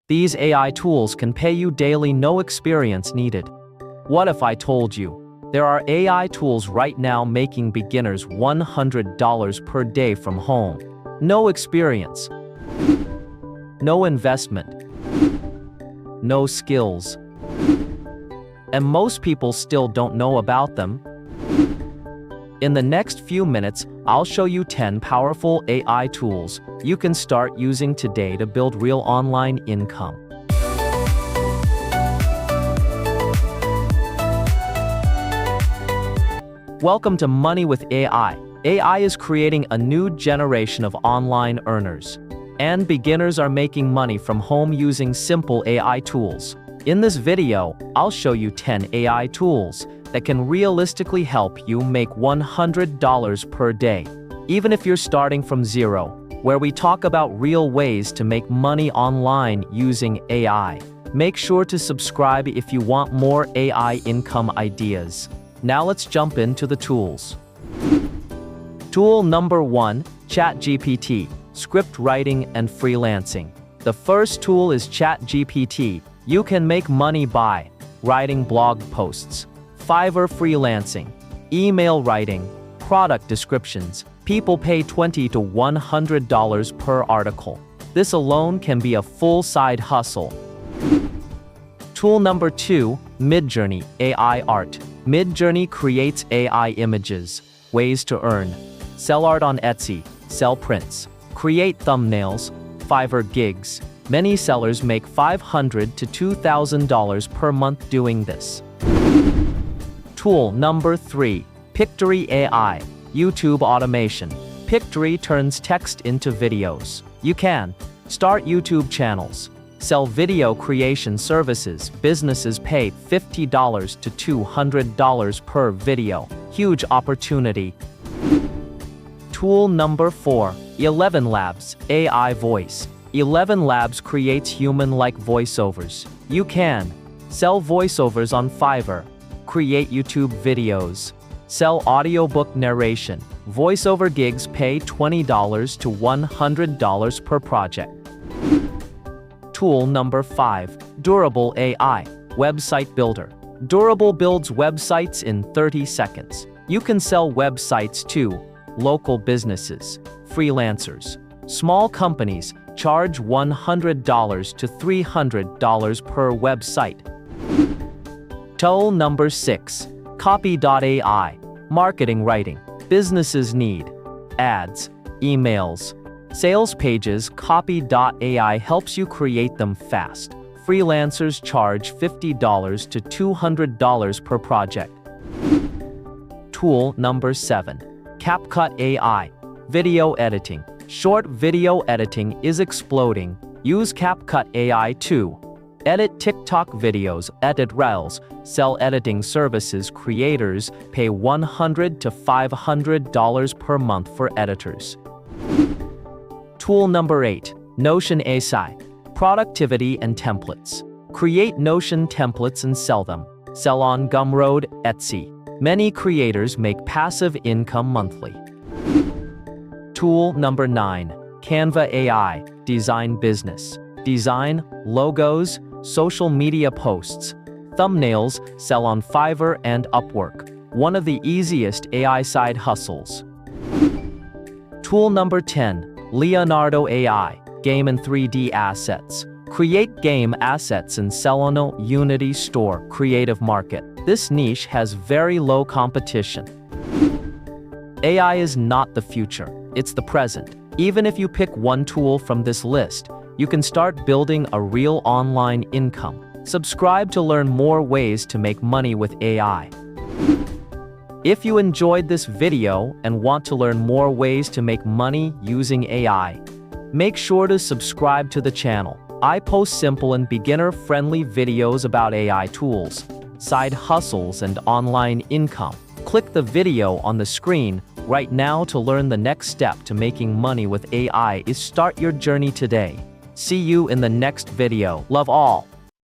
These AI tools can pay you daily, no experience needed. What if I told you there are AI tools right now making beginners $100 per day from home? No experience, no investment, no skills. And most people still don't know about them. In the next few minutes, I'll show you 10 powerful AI tools you can start using today to build real online income. Welcome to Money with AI. AI is creating a new generation of online earners. And beginners are making money from home using simple AI tools. In this video, I'll show you 10 AI tools that can realistically help you make $100 per day, even if you're starting from zero, where we talk about real ways to make money online using AI. Make sure to subscribe if you want more AI income ideas. Now let's jump into the tools. Tool number 1, ChatGPT, script writing and freelancing. The first tool is ChatGPT. You can make money by writing blog posts, Fiverr freelancing, email writing, product descriptions. People pay $20 to $100 per article. This alone can be a full side hustle. Tool number 2, Midjourney, AI art. Midjourney creates AI images. Ways to earn: sell art on Etsy, sell prints, create thumbnails, Fiverr gigs. Many sellers make $500 to $2,000 per month doing this. Tool number 3, Pictory AI, YouTube automation. Pictory turns text into videos. You can start YouTube channels, sell video creation services. Businesses pay $50 to $200 per video. Huge opportunity. Tool number 4, 11 Labs, AI voice. 11 Labs creates human-like voiceovers. You can sell voiceovers on Fiverr, create YouTube videos, sell audiobook narration. Voiceover gigs pay $20 to $100 per project. Tool number 5, Durable AI, website builder. Durable builds websites in 30 seconds. You can sell websites to local businesses, freelancers, small companies. Charge $100 to $300 per website. Tool number 6, Copy.ai, marketing writing. Businesses need ads, emails, sales pages. Copy.ai helps you create them fast. Freelancers charge $50 to $200 per project. Tool number 7, CapCut AI, video editing. Short video editing is exploding. Use CapCut AI to edit TikTok videos, edit Reels, sell editing services. Creators pay $100 to $500 per month for editors. Tool number 8, Notion AI, productivity and templates. Create Notion templates and sell them. Sell on Gumroad, Etsy. Many creators make passive income monthly. Tool number 9, Canva AI, design business. Design, logos, social media posts, thumbnails. Sell on Fiverr and Upwork. One of the easiest AI side hustles. Tool number 10, Leonardo AI, game and 3D assets. Create game assets and sell on a Unity store. Creative market. This niche has very low competition. AI is not the future, it's the present. Even if you pick one tool from this list, you can start building a real online income. Subscribe to learn more ways to make money with AI. If you enjoyed this video and want to learn more ways to make money using AI, make sure to subscribe to the channel. I post simple and beginner-friendly videos about AI tools, side hustles, and online income. Click the video on the screen right now to learn the next step to making money with AI. Start your journey today. See you in the next video. Love all.